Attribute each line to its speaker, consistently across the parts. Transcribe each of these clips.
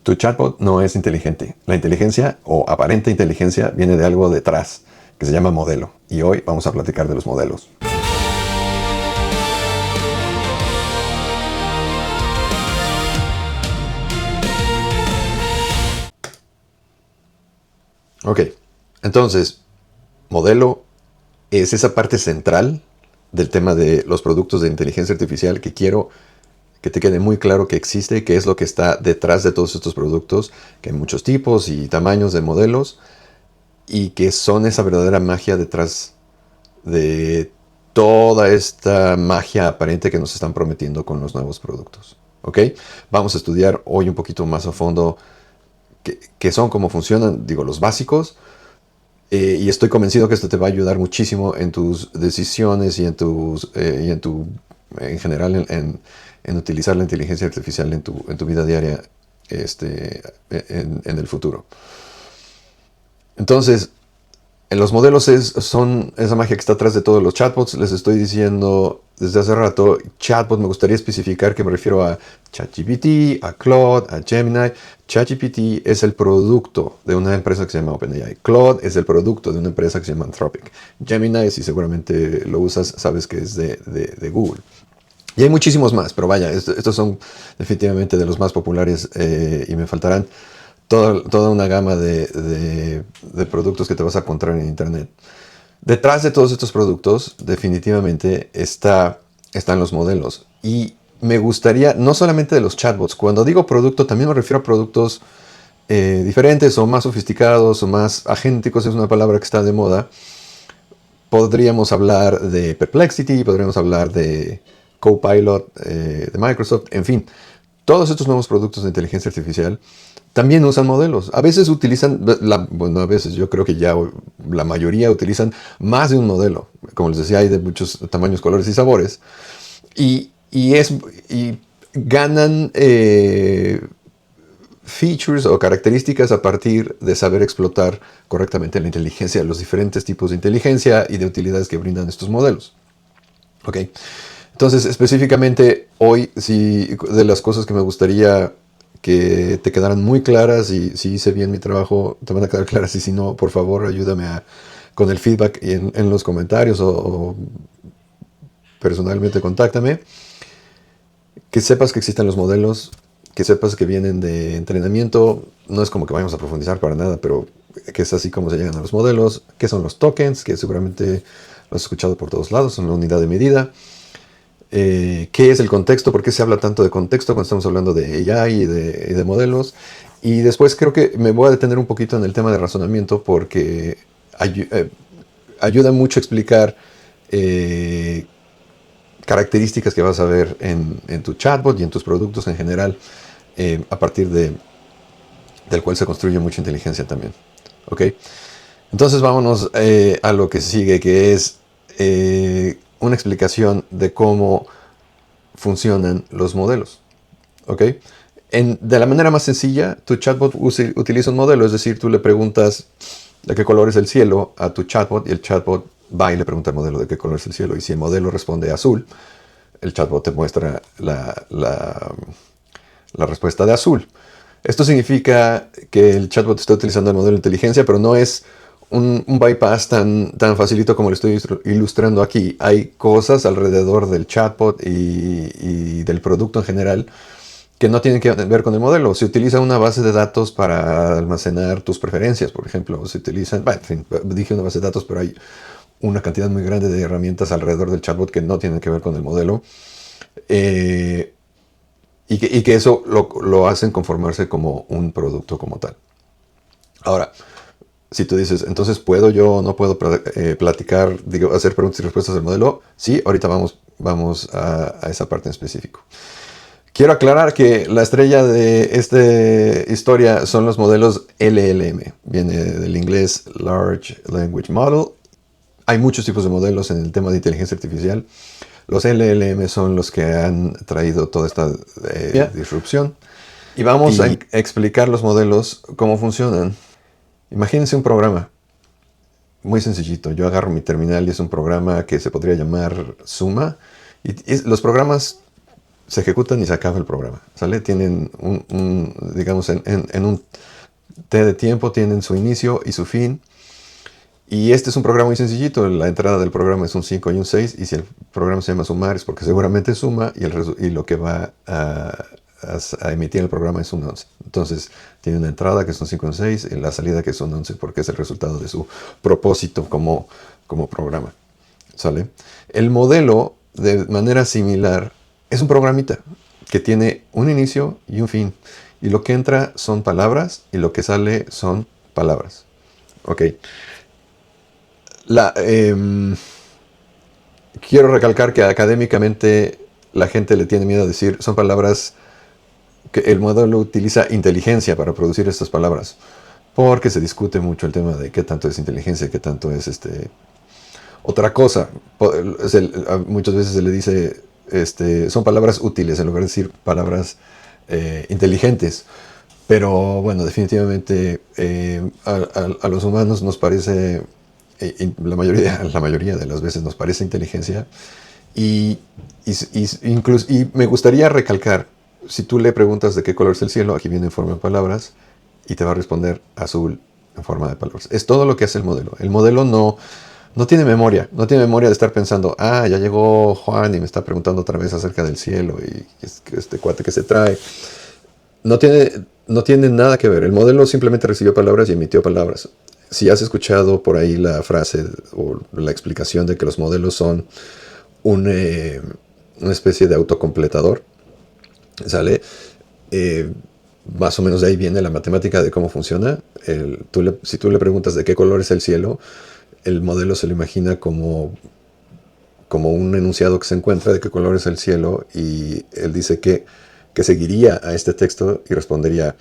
Speaker 1: Tu chatbot no es inteligente. La inteligencia o aparente inteligencia viene de algo detrás, que se llama modelo. Y hoy vamos a platicar de los modelos. Ok, entonces, modelo es esa parte central del tema de los productos de inteligencia artificial que quiero que te quede muy claro que existe, que es lo que está detrás de todos estos productos, que hay muchos tipos y tamaños de modelos y que son esa verdadera magia detrás de toda esta magia aparente que nos están prometiendo con los nuevos productos. ¿Ok? Vamos a estudiar hoy un poquito más a fondo qué son, cómo funcionan, digo, los básicos. Y estoy convencido que esto te va a ayudar muchísimo en tus decisiones y en general en utilizar la inteligencia artificial en tu vida diaria en el futuro. Entonces, en los modelos son esa magia que está atrás de todos los chatbots. Les estoy diciendo desde hace rato, chatbot me gustaría especificar que me refiero a ChatGPT, a Claude, a Gemini. ChatGPT es el producto de una empresa que se llama OpenAI. Claude es el producto de una empresa que se llama Anthropic. Gemini, si seguramente lo usas, sabes que es de Google. Y hay muchísimos más, pero vaya, estos son definitivamente de los más populares y me faltarán toda una gama de productos que te vas a encontrar en Internet. Detrás de todos estos productos, definitivamente, están los modelos. Y me gustaría, no solamente de los chatbots, cuando digo producto, también me refiero a productos diferentes o más sofisticados o más agénticos, es una palabra que está de moda. Podríamos hablar de Perplexity, podríamos hablar de Copilot de Microsoft, en fin. Todos estos nuevos productos de inteligencia artificial también usan modelos. A veces utilizan, a veces yo creo que ya la mayoría utilizan más de un modelo. Como les decía, hay de muchos tamaños, colores y sabores. Y ganan features o características a partir de saber explotar correctamente la inteligencia, los diferentes tipos de inteligencia y de utilidades que brindan estos modelos. ¿Ok? Entonces, específicamente hoy, de las cosas que me gustaría que te quedaran muy claras, y si hice bien mi trabajo, te van a quedar claras, y si no, por favor, ayúdame con el feedback en los comentarios o personalmente contáctame. Que sepas que existen los modelos, que sepas que vienen de entrenamiento. No es como que vayamos a profundizar para nada, pero que es así como se llegan a los modelos. ¿Qué son los tokens? Que seguramente lo has escuchado por todos lados, son la unidad de medida. ¿Qué es el contexto? ¿Por qué se habla tanto de contexto cuando estamos hablando de AI y de modelos? Y después creo que me voy a detener un poquito en el tema de razonamiento porque ayuda mucho a explicar características que vas a ver en tu chatbot y en tus productos en general a partir del cual se construye mucha inteligencia también. ¿Ok? Entonces vámonos a lo que sigue, que es una explicación de cómo funcionan los modelos. ¿Ok? De la manera más sencilla, tu chatbot utiliza un modelo, es decir, tú le preguntas de qué color es el cielo a tu chatbot y el chatbot va y le pregunta al modelo de qué color es el cielo. Y si el modelo responde azul, el chatbot te muestra la respuesta de azul. Esto significa que el chatbot está utilizando el modelo de inteligencia, pero no es un bypass tan facilito como lo estoy ilustrando aquí. Hay cosas alrededor del chatbot y del producto en general que no tienen que ver con el modelo. Se utiliza una base de datos para almacenar tus preferencias, por ejemplo. Se utilizan, en fin, dije una base de datos, pero hay una cantidad muy grande de herramientas alrededor del chatbot que no tienen que ver con el modelo. Y que eso lo hacen conformarse como un producto como tal. Ahora, si tú dices, entonces ¿puedo yo o no puedo platicar, hacer preguntas y respuestas del modelo? Sí, ahorita vamos a esa parte en específico. Quiero aclarar que la estrella de esta historia son los modelos LLM. Viene del inglés Large Language Model. Hay muchos tipos de modelos en el tema de inteligencia artificial. Los LLM son los que han traído toda esta disrupción. Y vamos a explicar los modelos, cómo funcionan. Imagínense un programa muy sencillito. Yo agarro mi terminal y es un programa que se podría llamar Suma. Y los programas se ejecutan y se acaba el programa, ¿sale? Tienen digamos, en un T de tiempo tienen su inicio y su fin. Y este es un programa muy sencillito. La entrada del programa es un 5 y un 6. Y si el programa se llama sumar es porque seguramente suma y lo que va a emitir el programa es un 11. Entonces tiene una entrada que es un 5 y un 6 y la salida que es un 11 porque es el resultado de su propósito como programa. ¿Sale? El modelo, de manera similar, es un programita que tiene un inicio y un fin. Y lo que entra son palabras y lo que sale son palabras. Ok. Quiero recalcar que académicamente la gente le tiene miedo a decir, son palabras que el modelo utiliza inteligencia para producir estas palabras, porque se discute mucho el tema de qué tanto es inteligencia, qué tanto es otra cosa. Muchas veces se le dice, son palabras útiles en lugar de decir palabras inteligentes. Pero bueno, definitivamente a los humanos nos parece, la mayoría de las veces nos parece inteligencia. Y me gustaría recalcar, si tú le preguntas de qué color es el cielo, aquí viene en forma de palabras, y te va a responder azul en forma de palabras. Es todo lo que hace el modelo. El modelo no tiene memoria, no tiene memoria de estar pensando, ya llegó Juan y me está preguntando otra vez acerca del cielo y este cuate que se trae. No tiene nada que ver. El modelo simplemente recibió palabras y emitió palabras. Si has escuchado por ahí la frase o la explicación de que los modelos son una especie de autocompletador, ¿sale? Más o menos de ahí viene la matemática de cómo funciona. Si tú le preguntas de qué color es el cielo, el modelo se lo imagina como un enunciado que se encuentra de qué color es el cielo y él dice que seguiría a este texto y respondería,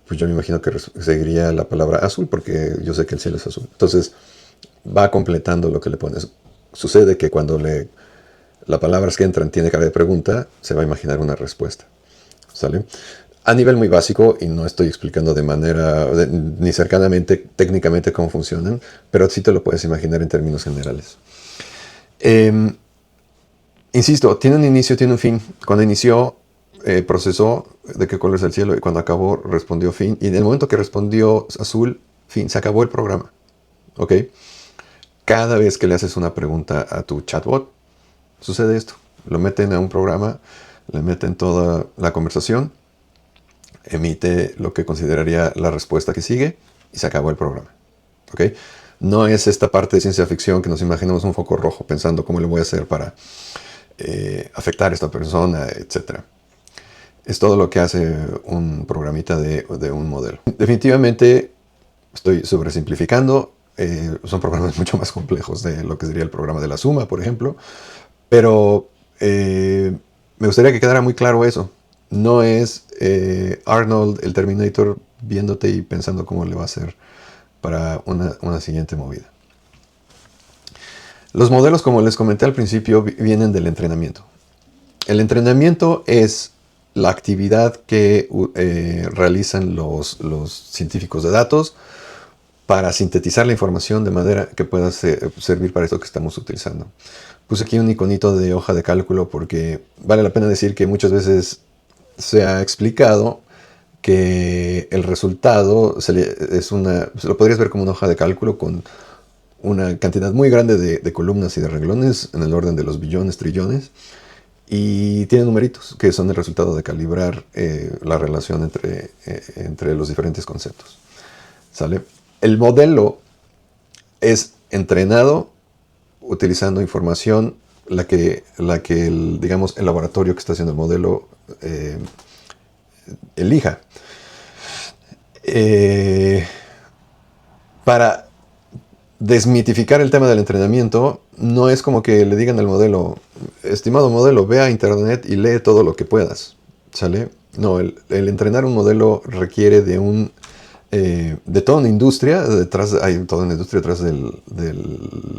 Speaker 1: pues yo me imagino que seguiría la palabra azul porque yo sé que el cielo es azul. Entonces va completando lo que le pones. Sucede que cuando las palabras que entran tiene cara de pregunta, se va a imaginar una respuesta. ¿Sale? A nivel muy básico, y no estoy explicando ni cercanamente técnicamente cómo funcionan, pero sí te lo puedes imaginar en términos generales. Insisto, tiene un inicio, tiene un fin. Cuando inició, procesó de qué color es el cielo y cuando acabó respondió fin. Y en el momento que respondió azul, fin, se acabó el programa. ¿Ok? Cada vez que le haces una pregunta a tu chatbot, sucede esto. Lo meten a un programa, le meten toda la conversación, emite lo que consideraría la respuesta que sigue y se acabó el programa. ¿Ok? No es esta parte de ciencia ficción que nos imaginamos un foco rojo pensando cómo le voy a hacer para afectar a esta persona, etc. Es todo lo que hace un programita de un modelo. Definitivamente estoy sobresimplificando. Son programas mucho más complejos de lo que sería el programa de la suma, por ejemplo. Pero me gustaría que quedara muy claro eso. No es Arnold, el Terminator, viéndote y pensando cómo le va a hacer para una siguiente movida. Los modelos, como les comenté al principio, vienen del entrenamiento. El entrenamiento es la actividad que realizan los científicos de datos para sintetizar la información de manera que pueda servir para esto que estamos utilizando. Puse aquí un iconito de hoja de cálculo porque vale la pena decir que muchas veces se ha explicado que el resultado lo podrías ver como una hoja de cálculo con una cantidad muy grande de columnas y de renglones en el orden de los billones, trillones, y tiene numeritos que son el resultado de calibrar la relación entre los diferentes conceptos. ¿Sale? El modelo es entrenado utilizando información la que digamos, el laboratorio que está haciendo el modelo elija. Para desmitificar el tema del entrenamiento, no es como que le digan al modelo, estimado modelo, ve a internet y lee todo lo que puedas, ¿sale? No, el entrenar un modelo requiere de toda una industria, hay toda una industria detrás del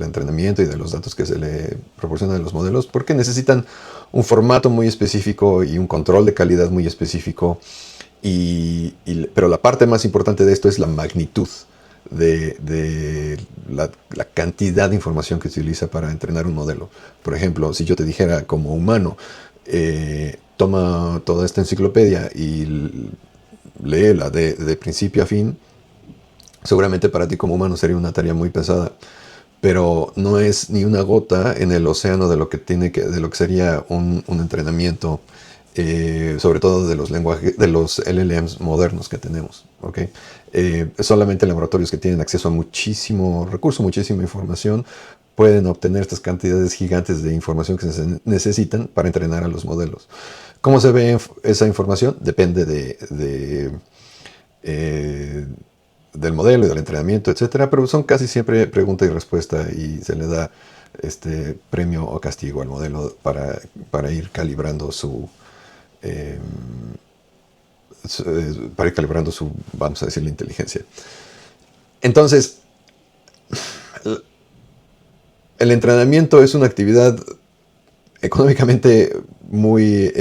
Speaker 1: entrenamiento y de los datos que se le proporcionan a los modelos, porque necesitan un formato muy específico y un control de calidad muy específico, pero la parte más importante de esto es la magnitud de la cantidad de información que se utiliza para entrenar un modelo. Por ejemplo, si yo te dijera como humano, toma toda esta enciclopedia y léela de principio a fin, seguramente para ti como humano sería una tarea muy pesada. Pero no es ni una gota en el océano de lo que de lo que sería un entrenamiento, sobre todo de los lenguajes, de los LLMs modernos que tenemos. ¿Okay? Solamente laboratorios que tienen acceso a muchísimo recurso, muchísima información, pueden obtener estas cantidades gigantes de información que se necesitan para entrenar a los modelos. ¿Cómo se ve esa información? Depende del modelo y del entrenamiento, etcétera, pero son casi siempre pregunta y respuesta y se le da premio o castigo al modelo para ir calibrando vamos a decir, la inteligencia. Entonces, el entrenamiento es una actividad económicamente muy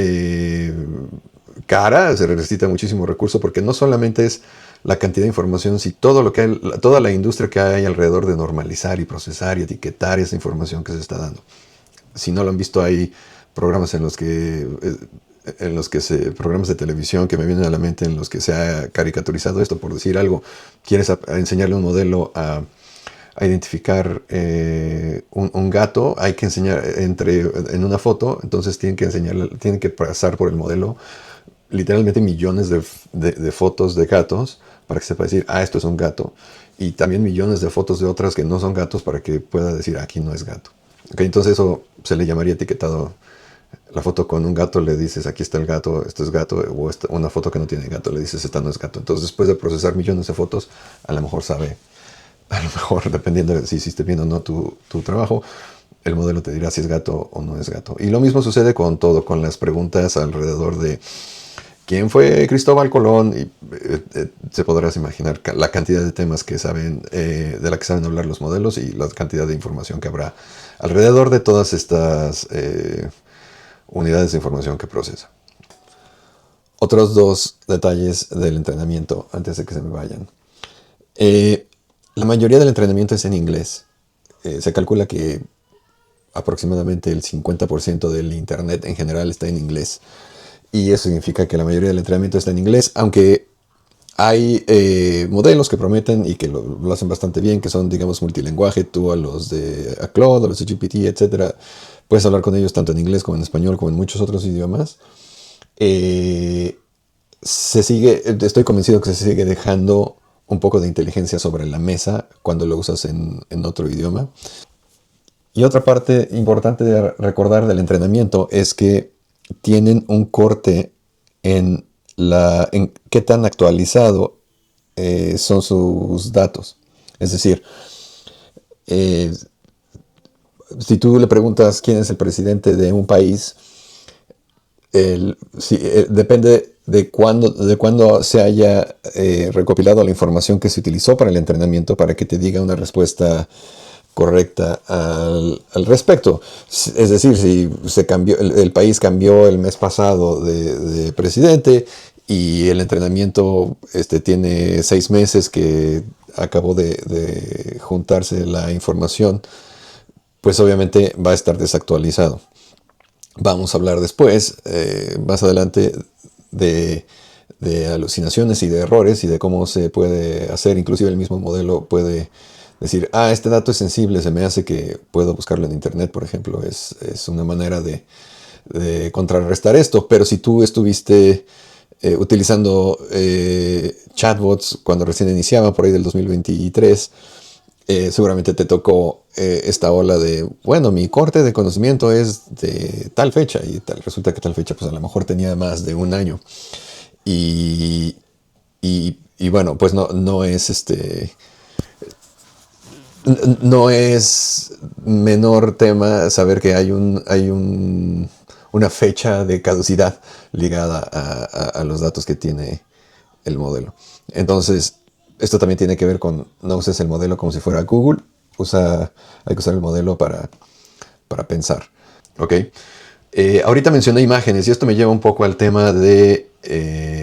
Speaker 1: cara, se necesita muchísimo recurso porque no solamente es la cantidad de información, sino toda la industria que hay alrededor de normalizar y procesar y etiquetar esa información que se está dando. Si no lo han visto, hay programas programas de televisión que me vienen a la mente en los que se ha caricaturizado esto, por decir algo. Quieres enseñarle a un modelo a identificar un gato, hay que enseñar en una foto, entonces tienen que pasar por el modelo literalmente millones de fotos de gatos para que sepa decir, esto es un gato, y también millones de fotos de otras que no son gatos para que pueda decir, aquí no es gato. ¿Okay? Entonces eso se le llamaría etiquetado. La foto con un gato le dices, aquí está el gato, esto es gato, o una foto que no tiene gato, le dices, esta no es gato. Entonces después de procesar millones de fotos, a lo mejor dependiendo de si hiciste bien o no tu trabajo, el modelo te dirá si es gato o no es gato. Y lo mismo sucede con todo, con las preguntas alrededor de quién fue Cristóbal Colón, y se podrás imaginar la cantidad de temas que de la que saben hablar los modelos y la cantidad de información que habrá alrededor de todas estas unidades de información que procesa. Otros dos detalles del entrenamiento antes de que se me vayan. La mayoría del entrenamiento es en inglés. Se calcula que aproximadamente el 50% del internet en general está en inglés. Y eso significa que la mayoría del entrenamiento está en inglés, aunque hay modelos que prometen y que lo hacen bastante bien, que son, digamos, multilingüe. Tú a Claude, a los de GPT, etc., puedes hablar con ellos tanto en inglés como en español, como en muchos otros idiomas. Estoy convencido que se sigue dejando un poco de inteligencia sobre la mesa cuando lo usas en otro idioma. Y otra parte importante de recordar del entrenamiento es que tienen un corte en qué tan actualizado son sus datos. Es decir, si tú le preguntas quién es el presidente de un país, depende de cuándo se haya recopilado la información que se utilizó para el entrenamiento para que te diga una respuesta correcta al respecto. Es decir, si el país cambió el mes pasado de presidente y el entrenamiento tiene 6 meses que acabó de juntarse la información, pues obviamente va a estar desactualizado. Vamos a hablar después, más adelante, de alucinaciones y de errores y de cómo se puede hacer. Inclusive el mismo modelo puede decir, este dato es sensible, se me hace que puedo buscarlo en internet, por ejemplo. Es una manera de contrarrestar esto. Pero si tú estuviste utilizando chatbots cuando recién iniciaban, por ahí del 2023, seguramente te tocó esta ola de, bueno, mi corte de conocimiento es de tal fecha, y resulta que tal fecha pues a lo mejor tenía más de un año. Y bueno, pues no es menor tema saber que hay una fecha de caducidad ligada a los datos que tiene el modelo. Entonces, esto también tiene que ver con no uses el modelo como si fuera Google. Hay que usar el modelo para pensar. ¿Ok? Ahorita mencioné imágenes y esto me lleva un poco al tema de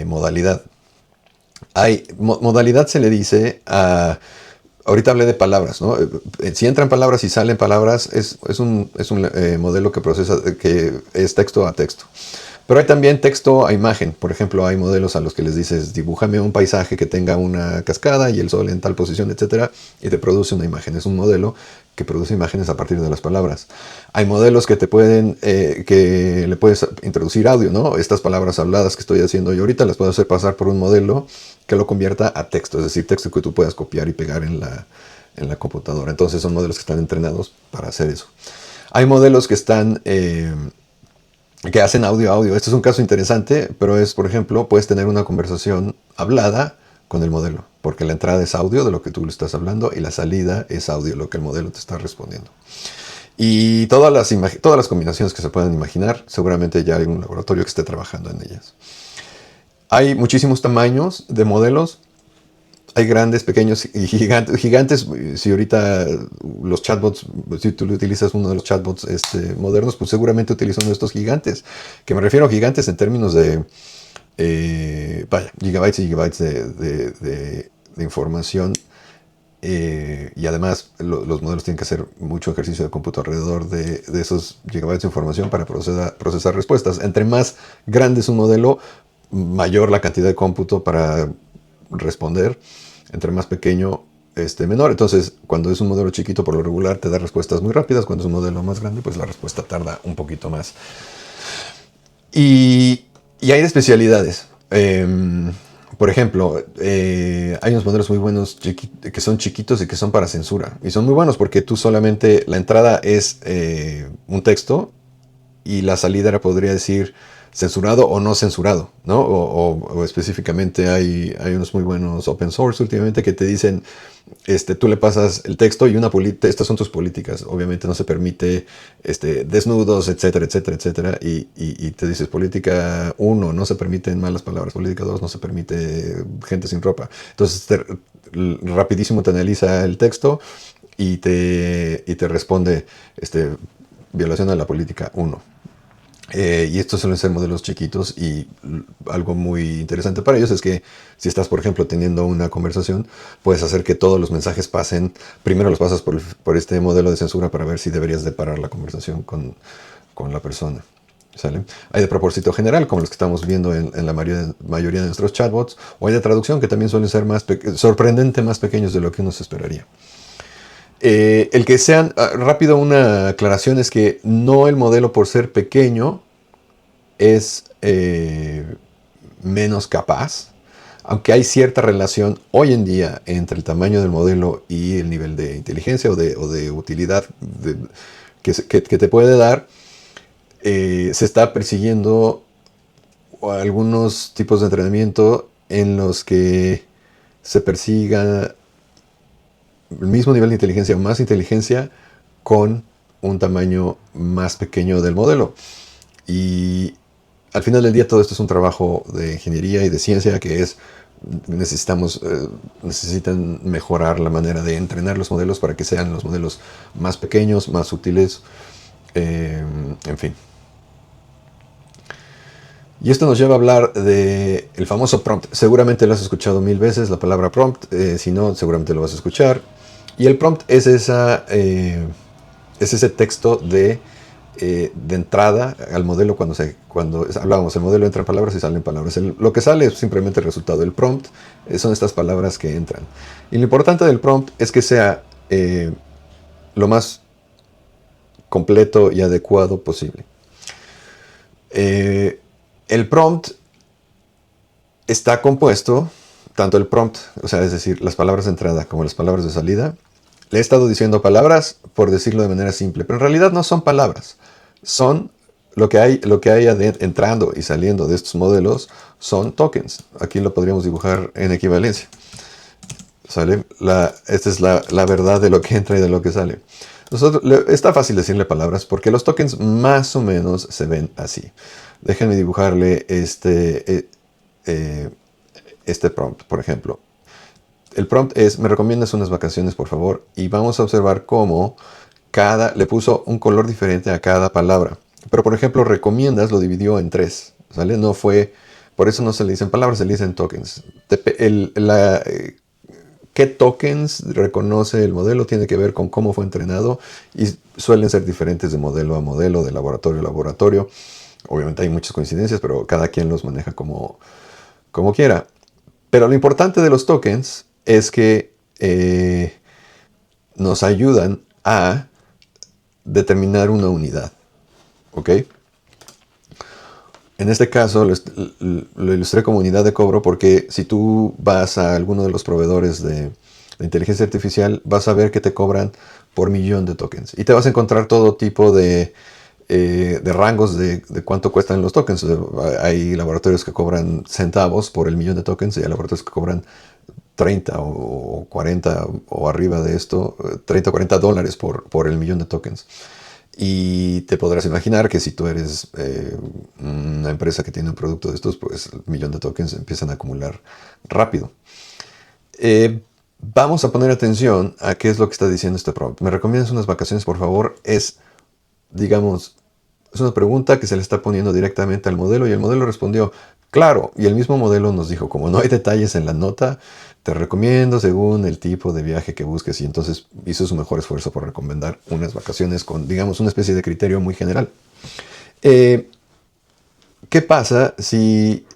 Speaker 1: modalidad. Modalidad se le dice a... Ahorita hablé de palabras, ¿no? Si entran palabras y salen palabras, es un modelo que procesa, que es texto a texto. Pero hay también texto a imagen. Por ejemplo, hay modelos a los que les dices, dibújame un paisaje que tenga una cascada y el sol en tal posición, etcétera, y te produce una imagen. Es un modelo que produce imágenes a partir de las palabras. Hay modelos que te pueden, que le puedes introducir audio, ¿no? Estas palabras habladas que estoy haciendo yo ahorita las puedo hacer pasar por un modelo que lo convierta a texto, es decir, texto que tú puedas copiar y pegar en la computadora. Entonces son modelos que están entrenados para hacer eso. Hay modelos que están... que hacen audio a audio. Este es un caso interesante, pero es, por ejemplo, puedes tener una conversación hablada con el modelo, porque la entrada es audio de lo que tú le estás hablando y la salida es audio de lo que el modelo te está respondiendo. Y todas las combinaciones que se puedan imaginar, seguramente ya hay un laboratorio que esté trabajando en ellas. Hay muchísimos tamaños de modelos. Hay grandes, pequeños y gigantes. Si ahorita los chatbots, si tú utilizas uno de los chatbots modernos, pues seguramente utilizan uno de estos gigantes. Que me refiero a gigantes en términos de gigabytes y gigabytes de información. Y además los modelos tienen que hacer mucho ejercicio de cómputo alrededor de esos gigabytes de información para procesar respuestas. Entre más grande es un modelo, mayor la cantidad de cómputo para responder. Entre más pequeño, menor. Entonces, cuando es un modelo chiquito, por lo regular, te da respuestas muy rápidas. Cuando es un modelo más grande, pues la respuesta tarda un poquito más. Y hay especialidades. Por ejemplo, hay unos modelos muy buenos que son chiquitos y que son para censura. Y son muy buenos porque tú solamente, la entrada es un texto y la salida podría decir censurado o no censurado, ¿no? O específicamente hay unos muy buenos open source últimamente que te dicen, tú le pasas el texto y estas son tus políticas. Obviamente no se permite desnudos, etcétera, etcétera, etcétera. Y te dices, política 1, no se permiten malas palabras. Política 2, no se permite gente sin ropa. Entonces, rapidísimo te analiza el texto y te responde, violación a la política 1. Y estos suelen ser modelos chiquitos y algo muy interesante para ellos es que si estás, por ejemplo, teniendo una conversación, puedes hacer que todos los mensajes pasen, primero los pasas por este modelo de censura para ver si deberías de parar la conversación con la persona. ¿Sale? Hay de propósito general, como los que estamos viendo en la mayoría de nuestros chatbots, o hay de traducción que también suelen ser sorprendente más pequeños de lo que uno se esperaría. El que sean, rápido una aclaración es que no el modelo por ser pequeño es menos capaz, aunque hay cierta relación hoy en día entre el tamaño del modelo y el nivel de inteligencia o de utilidad que te puede dar. Se está persiguiendo algunos tipos de entrenamiento en los que se persiga el mismo nivel de inteligencia o más inteligencia con un tamaño más pequeño del modelo. Y al final del día todo esto es un trabajo de ingeniería y de ciencia que necesitan mejorar la manera de entrenar los modelos para que sean los modelos más pequeños, más útiles, en fin. Y esto nos lleva a hablar del famoso prompt. Seguramente lo has escuchado 1000 veces, la palabra prompt. Si no, seguramente lo vas a escuchar. Y el prompt es ese texto de entrada al modelo cuando hablábamos, el modelo entra en palabras y salen palabras. Lo que sale es simplemente el resultado. El prompt son estas palabras que entran. Y lo importante del prompt es que sea lo más completo y adecuado posible. El prompt está compuesto, tanto el prompt, o sea, es decir, las palabras de entrada como las palabras de salida. Le he estado diciendo palabras por decirlo de manera simple, pero en realidad no son palabras. Son lo que hay entrando y saliendo de estos modelos son tokens. Aquí lo podríamos dibujar en equivalencia. ¿Sale? Esta es la verdad de lo que entra y de lo que sale. Está fácil decirle palabras porque los tokens más o menos se ven así. Déjenme dibujarle este prompt, por ejemplo. El prompt es, me recomiendas unas vacaciones, por favor, y vamos a observar cómo le puso un color diferente a cada palabra. Pero, por ejemplo, recomiendas lo dividió en 3, ¿sale? No fue, por eso no se le dicen palabras, se le dicen tokens. ¿Qué tokens reconoce el modelo? Tiene que ver con cómo fue entrenado y suelen ser diferentes de modelo a modelo, de laboratorio a laboratorio. Obviamente hay muchas coincidencias, pero cada quien los maneja como quiera. Pero lo importante de los tokens es que nos ayudan a determinar una unidad. ¿Ok? En este caso lo ilustré como unidad de cobro porque si tú vas a alguno de los proveedores de inteligencia artificial, vas a ver que te cobran por millón de tokens. Y te vas a encontrar todo tipo de rangos de cuánto cuestan los tokens. Hay laboratorios que cobran centavos por el millón de tokens y hay laboratorios que cobran 30 o 40 o arriba de esto, 30 o 40 dólares por el millón de tokens. Y te podrás imaginar que si tú eres una empresa que tiene un producto de estos, pues el millón de tokens empiezan a acumular rápido. Vamos a poner atención a qué es lo que está diciendo este prompt. ¿Me recomiendas unas vacaciones, por favor? Digamos, es una pregunta que se le está poniendo directamente al modelo y el modelo respondió, claro, y el mismo modelo nos dijo, como no hay detalles en la nota, te recomiendo según el tipo de viaje que busques y entonces hizo su mejor esfuerzo por recomendar unas vacaciones con, digamos, una especie de criterio muy general. ¿Qué pasa si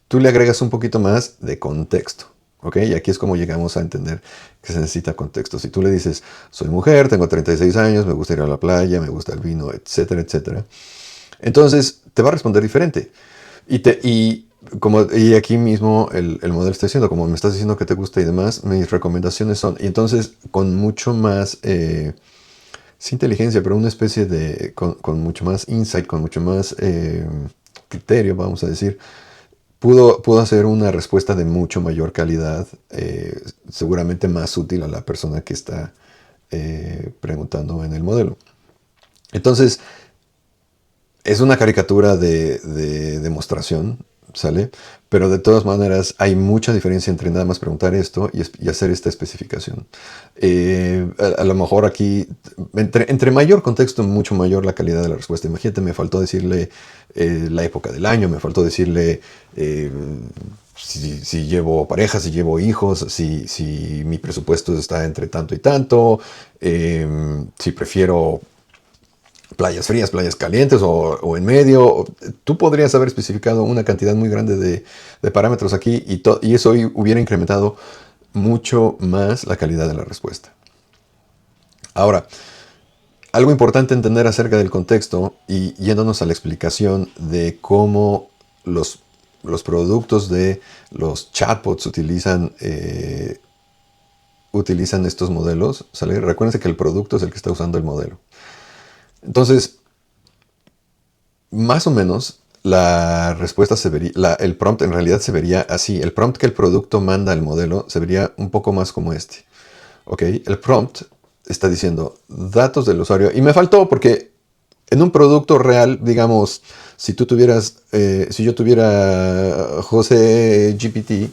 Speaker 1: tú le agregas un poquito más de contexto? ¿Ok? Y aquí es como llegamos a entender que se necesita contexto. Si tú le dices, soy mujer, tengo 36 años, me gusta ir a la playa, me gusta el vino, etcétera, etcétera. Entonces te va a responder diferente. Y aquí mismo el modelo está diciendo, como me estás diciendo que te gusta y demás, mis recomendaciones son, y entonces con mucho más, sin inteligencia, pero una especie de, con mucho más insight, con mucho más criterio, vamos a decir, pudo hacer una respuesta de mucho mayor calidad, seguramente más útil a la persona que está preguntando en el modelo. Entonces, es una caricatura de demostración, ¿sale? Pero de todas maneras hay mucha diferencia entre nada más preguntar esto y hacer esta especificación. A lo mejor aquí, entre mayor contexto, mucho mayor la calidad de la respuesta. Imagínate, me faltó decirle la época del año, me faltó decirle si llevo pareja, si llevo hijos, si mi presupuesto está entre tanto y tanto, si prefiero playas frías, playas calientes o en medio. Tú podrías haber especificado una cantidad muy grande de parámetros aquí y eso hubiera incrementado mucho más la calidad de la respuesta. Ahora, algo importante entender acerca del contexto y yéndonos a la explicación de cómo los productos de los chatbots utilizan estos modelos, ¿sale? Recuérdense que el producto es el que está usando el modelo. Entonces, más o menos, la respuesta el prompt en realidad se vería así. El prompt que el producto manda al modelo se vería un poco más como este. ¿Ok? El prompt está diciendo datos del usuario. Y me faltó porque en un producto real, digamos, si yo tuviera José GPT,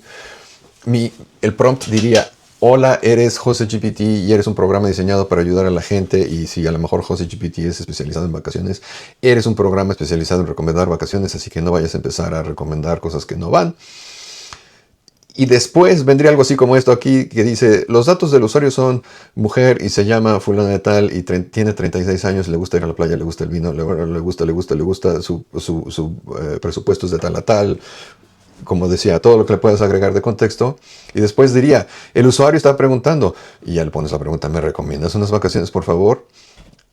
Speaker 1: el prompt diría, hola, eres José GPT y eres un programa diseñado para ayudar a la gente. Y si a lo mejor José GPT es especializado en vacaciones, eres un programa especializado en recomendar vacaciones, así que no vayas a empezar a recomendar cosas que no van. Y después vendría algo así como esto aquí, que dice, los datos del usuario son mujer y se llama fulana de tal y tiene 36 años, le gusta ir a la playa, le gusta el vino, le gusta su presupuesto es de tal a tal. Como decía, todo lo que le puedes agregar de contexto. Y después diría, el usuario está preguntando. Y ya le pones la pregunta, ¿me recomiendas unas vacaciones, por favor?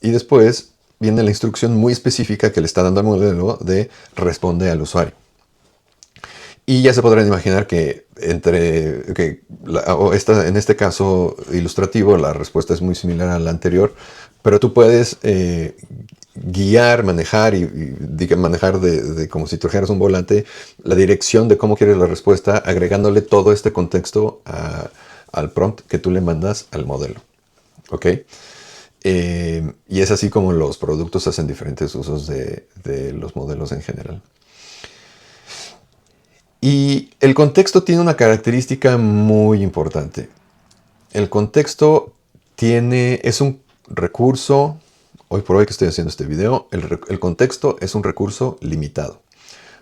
Speaker 1: Y después viene la instrucción muy específica que le está dando al modelo de responde al usuario. Y ya se podrán imaginar que en este caso ilustrativo la respuesta es muy similar a la anterior, pero tú puedes guiar, manejar manejar como si trajeras un volante la dirección de cómo quieres la respuesta, agregándole todo este contexto al prompt que tú le mandas al modelo. ¿Ok? Y es así como los productos hacen diferentes usos de los modelos en general. Y el contexto tiene una característica muy importante. El contexto es un recurso, hoy por hoy que estoy haciendo este video, el contexto es un recurso limitado.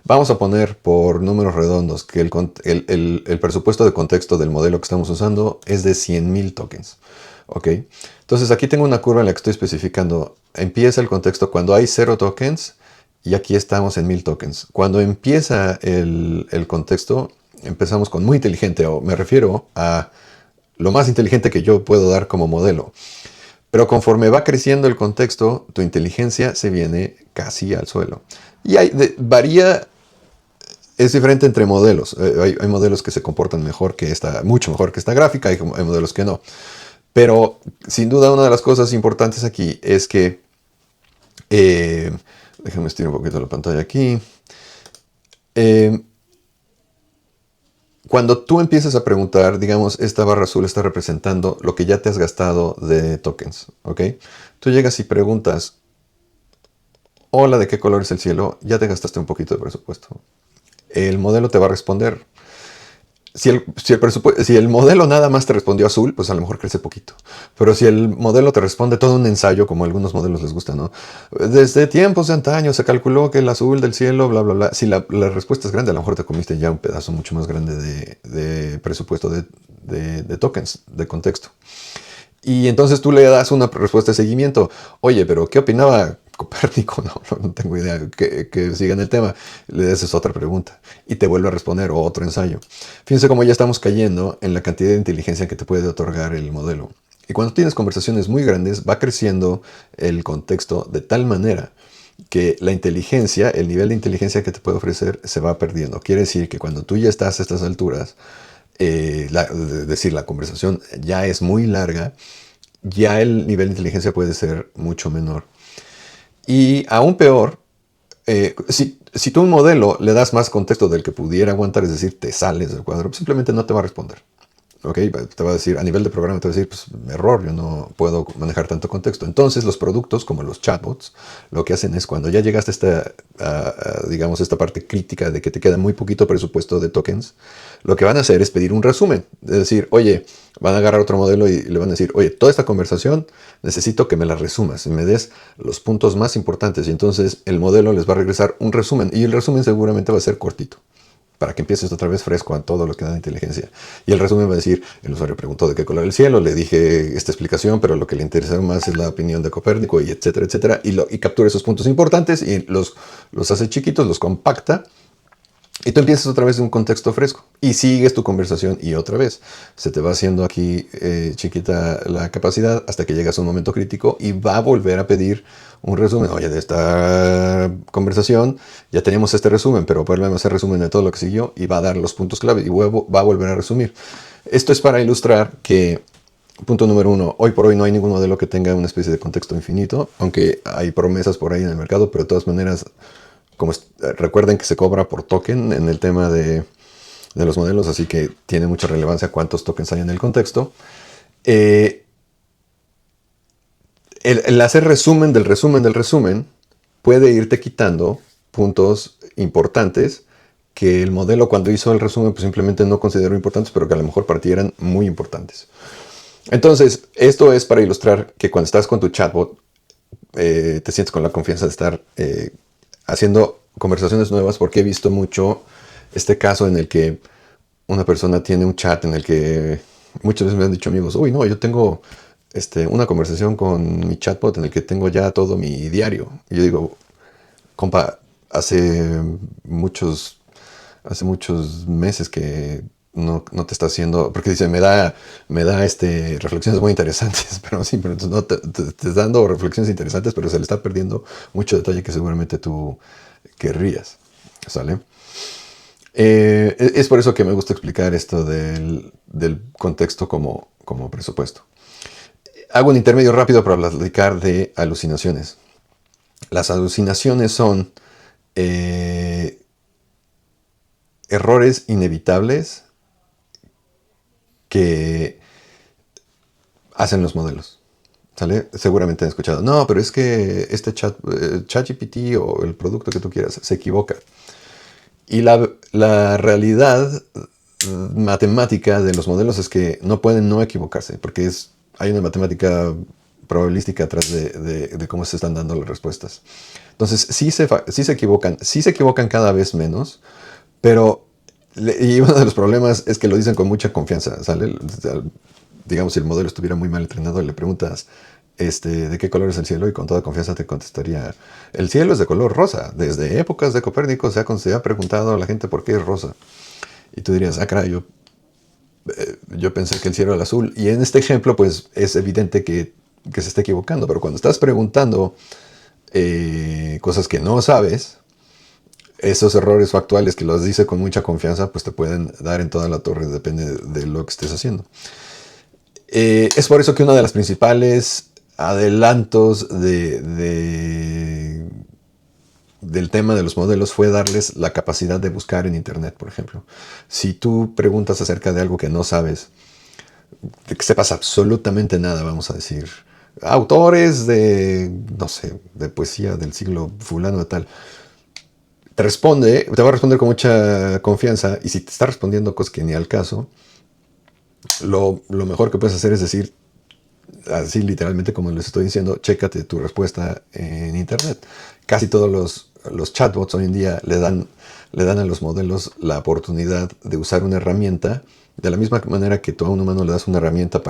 Speaker 1: Vamos a poner por números redondos que el presupuesto de contexto del modelo que estamos usando es de 100,000 tokens. ¿Ok? Entonces aquí tengo una curva en la que estoy especificando, empieza el contexto cuando hay 0 tokens y aquí estamos en 1000 tokens. Cuando empieza el contexto, empezamos con muy inteligente, o me refiero a lo más inteligente que yo puedo dar como modelo. Pero conforme va creciendo el contexto, tu inteligencia se viene casi al suelo. Y varía, es diferente entre modelos. Hay modelos que se comportan mejor que esta, mucho mejor que esta gráfica, hay modelos que no. Pero sin duda una de las cosas importantes aquí es que, déjame estirar un poquito la pantalla aquí. Cuando tú empiezas a preguntar, digamos, esta barra azul está representando lo que ya te has gastado de tokens, ¿ok? Tú llegas y preguntas, hola, ¿de qué color es el cielo? Ya te gastaste un poquito de presupuesto. El modelo te va a responder. Si el modelo nada más te respondió azul, pues a lo mejor crece poquito. Pero si el modelo te responde todo un ensayo, como a algunos modelos les gusta, ¿no? Desde tiempos de antaño se calculó que el azul del cielo, bla, bla, bla. Si la respuesta es grande, a lo mejor te comiste ya un pedazo mucho más grande de presupuesto de tokens, de contexto. Y entonces tú le das una respuesta de seguimiento. Oye, pero ¿qué opinaba Copérnico? No tengo idea que siga en el tema. Le haces otra pregunta y te vuelve a responder otro ensayo. Fíjense cómo ya estamos cayendo en la cantidad de inteligencia que te puede otorgar el modelo. Y cuando tienes conversaciones muy grandes, va creciendo el contexto de tal manera que la inteligencia, el nivel de inteligencia que te puede ofrecer, se va perdiendo. Quiere decir que cuando tú ya estás a estas alturas, la conversación ya es muy larga, ya el nivel de inteligencia puede ser mucho menor. Y aún peor, si tú a un modelo le das más contexto del que pudiera aguantar, es decir, te sales del cuadro, simplemente no te va a responder. ¿Okay? Te va a decir, a nivel de programa, te va a decir, pues error, yo no puedo manejar tanto contexto. Entonces los productos, como los chatbots, lo que hacen es cuando ya llegaste digamos, esta parte crítica de que te queda muy poquito presupuesto de tokens, lo que van a hacer es pedir un resumen. Es decir, oye, van a agarrar otro modelo y le van a decir, oye, toda esta conversación necesito que me la resumas y me des los puntos más importantes. Y entonces el modelo les va a regresar un resumen y el resumen seguramente va a ser cortito, para que empieces otra vez fresco a todo lo que da de inteligencia. Y el resumen va a decir, el usuario preguntó de qué color el cielo, le dije esta explicación, pero lo que le interesa más es la opinión de Copérnico, y etcétera, etcétera. Y captura esos puntos importantes y los hace chiquitos, los compacta. Y tú empiezas otra vez de un contexto fresco y sigues tu conversación y otra vez se te va haciendo aquí chiquita la capacidad hasta que llegas a un momento crítico y va a volver a pedir un resumen. Oye, de esta conversación ya teníamos este resumen, pero vuelve a hacer resumen de todo lo que siguió y va a dar los puntos clave y va a volver a resumir. Esto es para ilustrar que, punto número 1, hoy por hoy no hay ningún modelo que tenga una especie de contexto infinito, aunque hay promesas por ahí en el mercado, pero de todas maneras, recuerden que se cobra por token en el tema de los modelos, así que tiene mucha relevancia cuántos tokens hay en el contexto. El hacer resumen del resumen puede irte quitando puntos importantes que el modelo cuando hizo el resumen pues simplemente no consideró importantes, pero que a lo mejor para ti eran muy importantes. Entonces, esto es para ilustrar que cuando estás con tu chatbot, te sientes con la confianza de estar haciendo conversaciones nuevas, porque he visto mucho este caso en el que una persona tiene un chat en el que muchas veces me han dicho amigos, uy, no, yo tengo una conversación con mi chatbot en el que tengo ya todo mi diario. Y yo digo, compa, hace muchos meses que no te está haciendo, porque dice, me da reflexiones muy interesantes, pero sí, pero entonces no te está dando reflexiones interesantes, pero se le está perdiendo mucho detalle que seguramente tú querrías, ¿sale? Es por eso que me gusta explicar esto del contexto como presupuesto. Hago un intermedio rápido para platicar de alucinaciones. Las alucinaciones son errores inevitables que hacen los modelos. ¿Sale? Seguramente han escuchado, no, pero es que este ChatGPT o el producto que tú quieras se equivoca. Y la realidad matemática de los modelos es que no pueden no equivocarse, porque hay una matemática probabilística atrás de cómo se están dando las respuestas. Entonces, sí se equivocan cada vez menos, pero y uno de los problemas es que lo dicen con mucha confianza, ¿sale? Digamos, si el modelo estuviera muy mal entrenado, le preguntas, ¿de qué color es el cielo? Y con toda confianza te contestaría, el cielo es de color rosa. Desde épocas de Copérnico se ha preguntado a la gente por qué es rosa. Y tú dirías, ah, caray, yo pensé que el cielo era azul. Y en este ejemplo, pues es evidente que se está equivocando. Pero cuando estás preguntando cosas que no sabes, esos errores factuales que los dice con mucha confianza, pues te pueden dar en toda la torre, depende de lo que estés haciendo. Es por eso que uno de los principales adelantos del tema de los modelos fue darles la capacidad de buscar en Internet, por ejemplo. Si tú preguntas acerca de algo que no sabes, de que sepas absolutamente nada, vamos a decir, autores de, no sé, de poesía del siglo fulano de tal, te va a responder con mucha confianza, y si te está respondiendo cosas que ni al caso, lo mejor que puedes hacer es decir, así literalmente como les estoy diciendo, chécate tu respuesta en Internet. Casi todos los chatbots hoy en día le dan a los modelos la oportunidad de usar una herramienta, de la misma manera que tú a un humano le das una herramienta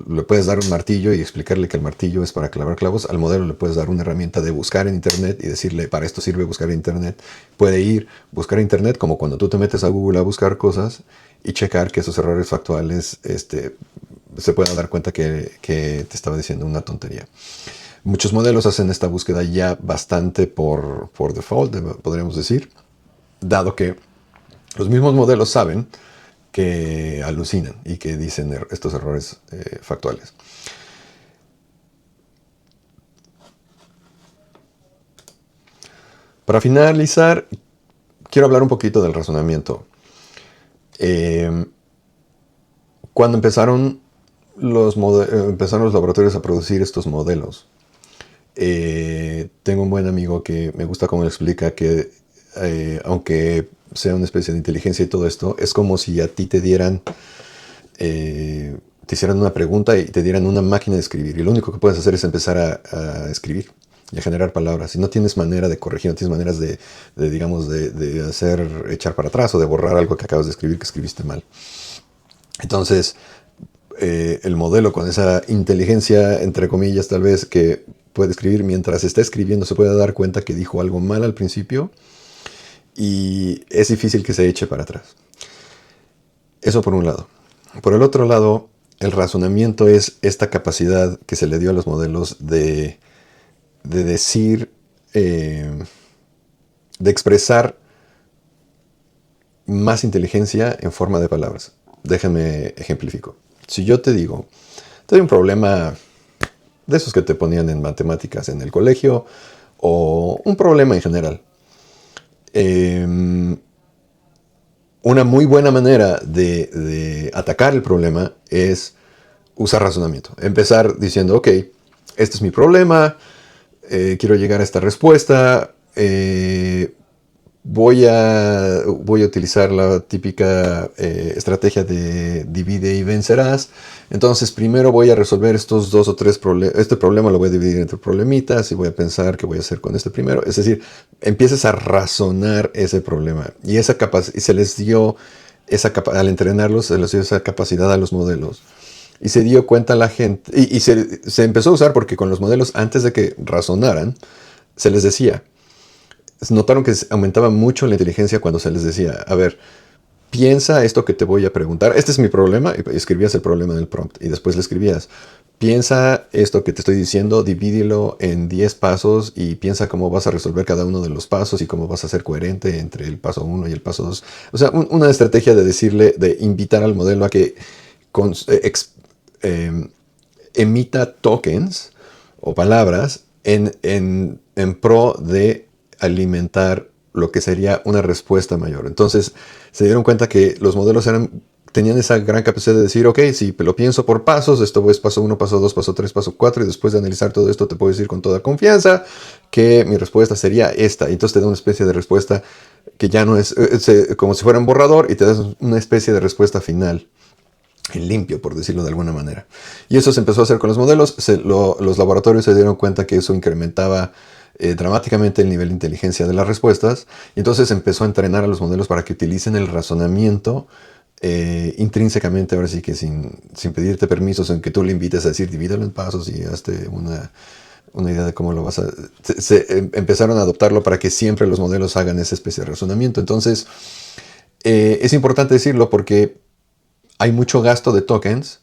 Speaker 1: le puedes dar un martillo y explicarle que el martillo es para clavar clavos. Al modelo le puedes dar una herramienta de buscar en Internet y decirle, para esto sirve buscar en Internet. Puede ir, buscar en Internet, como cuando tú te metes a Google a buscar cosas, y checar que esos errores factuales se pueda dar cuenta que te estaba diciendo una tontería. Muchos modelos hacen esta búsqueda ya bastante por default, podríamos decir, dado que los mismos modelos saben que alucinan y que dicen estos errores factuales. Para finalizar, quiero hablar un poquito del razonamiento. Cuando empezaron los laboratorios a producir estos modelos, tengo un buen amigo que me gusta cómo explica que aunque sea una especie de inteligencia y todo esto, es como si a ti te hicieran una pregunta y te dieran una máquina de escribir, y lo único que puedes hacer es empezar a escribir y a generar palabras, y no tienes manera de corregir, no tienes maneras de hacer echar para atrás o de borrar algo que acabas de escribir que escribiste mal. Entonces, el modelo con esa inteligencia, entre comillas, tal vez, que puede escribir, mientras está escribiendo se puede dar cuenta que dijo algo mal al principio, y es difícil que se eche para atrás. Eso por un lado. Por el otro lado, el razonamiento es esta capacidad que se le dio a los modelos de decir, de expresar más inteligencia en forma de palabras. Déjame ejemplifico. Si yo te digo, te doy un problema de esos que te ponían en matemáticas en el colegio, o un problema en general. Una muy buena manera de atacar el problema es usar razonamiento. Empezar diciendo, ok, este es mi problema, quiero llegar a esta respuesta, voy a utilizar la típica estrategia de divide y vencerás. Entonces primero voy a resolver estos 2 o 3 problemas. Este problema lo voy a dividir entre problemitas y voy a pensar qué voy a hacer con este primero. Es decir, empiezas a razonar ese problema. Y se les dio al entrenarlos, se les dio esa capacidad a los modelos. Y se dio cuenta la gente, y se empezó a usar porque con los modelos, antes de que razonaran, se les decía, notaron que aumentaba mucho la inteligencia cuando se les decía, a ver, piensa esto que te voy a preguntar, este es mi problema, y escribías el problema en el prompt, y después le escribías, piensa esto que te estoy diciendo, divídelo en 10 pasos y piensa cómo vas a resolver cada uno de los pasos y cómo vas a ser coherente entre el paso 1 y el paso 2. O sea, una estrategia de invitar al modelo a que emita tokens o palabras en pro de alimentar lo que sería una respuesta mayor. Entonces se dieron cuenta que los modelos tenían esa gran capacidad de decir, ok, si lo pienso por pasos, esto es paso 1, paso 2, paso 3, paso 4, y después de analizar todo esto te puedo decir con toda confianza que mi respuesta sería esta. Y entonces te da una especie de respuesta que ya no es como si fuera un borrador, y te das una especie de respuesta final en limpio, por decirlo de alguna manera. Y eso se empezó a hacer con los modelos. Los laboratorios se dieron cuenta que eso incrementaba dramáticamente el nivel de inteligencia de las respuestas, y entonces empezó a entrenar a los modelos para que utilicen el razonamiento intrínsecamente, ahora sí que sin pedirte permisos, en que tú le invites a decir, divídelo en pasos y hazte una idea de cómo lo vas a... empezaron a adoptarlo para que siempre los modelos hagan esa especie de razonamiento. Entonces, es importante decirlo porque hay mucho gasto de tokens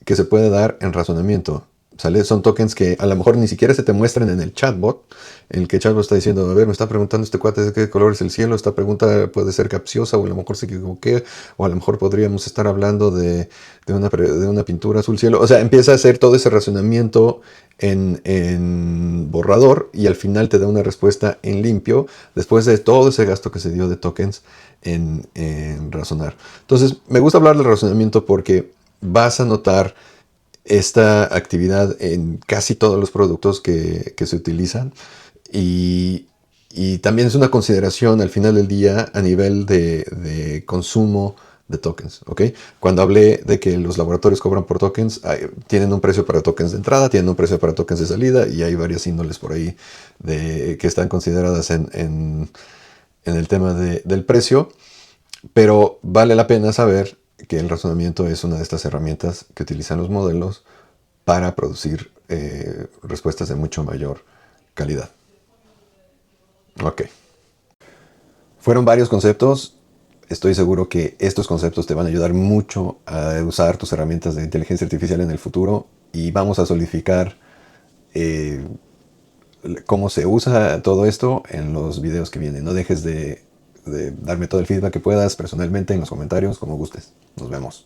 Speaker 1: que se puede dar en razonamiento. ¿Sale? Son tokens que a lo mejor ni siquiera se te muestran en el chatbot, en el que el chatbot está diciendo, a ver, me está preguntando este cuate de qué color es el cielo, esta pregunta puede ser capciosa, o a lo mejor se equivoqué, o a lo mejor podríamos estar hablando de una pintura azul cielo. O sea, empieza a hacer todo ese razonamiento en borrador y al final te da una respuesta en limpio, después de todo ese gasto que se dio de tokens en razonar. Entonces, me gusta hablar del razonamiento porque vas a notar esta actividad en casi todos los productos que se utilizan y también es una consideración al final del día a nivel de consumo de tokens, ¿ok? Cuando hablé de que los laboratorios cobran por tokens, tienen un precio para tokens de entrada, tienen un precio para tokens de salida y hay varias índoles por ahí que están consideradas en el tema del precio, pero vale la pena saber que el razonamiento es una de estas herramientas que utilizan los modelos para producir respuestas de mucho mayor calidad. Ok. Fueron varios conceptos. Estoy seguro que estos conceptos te van a ayudar mucho a usar tus herramientas de inteligencia artificial en el futuro y vamos a solidificar cómo se usa todo esto en los videos que vienen. No dejes de darme todo el feedback que puedas personalmente en los comentarios, como gustes. Nos vemos.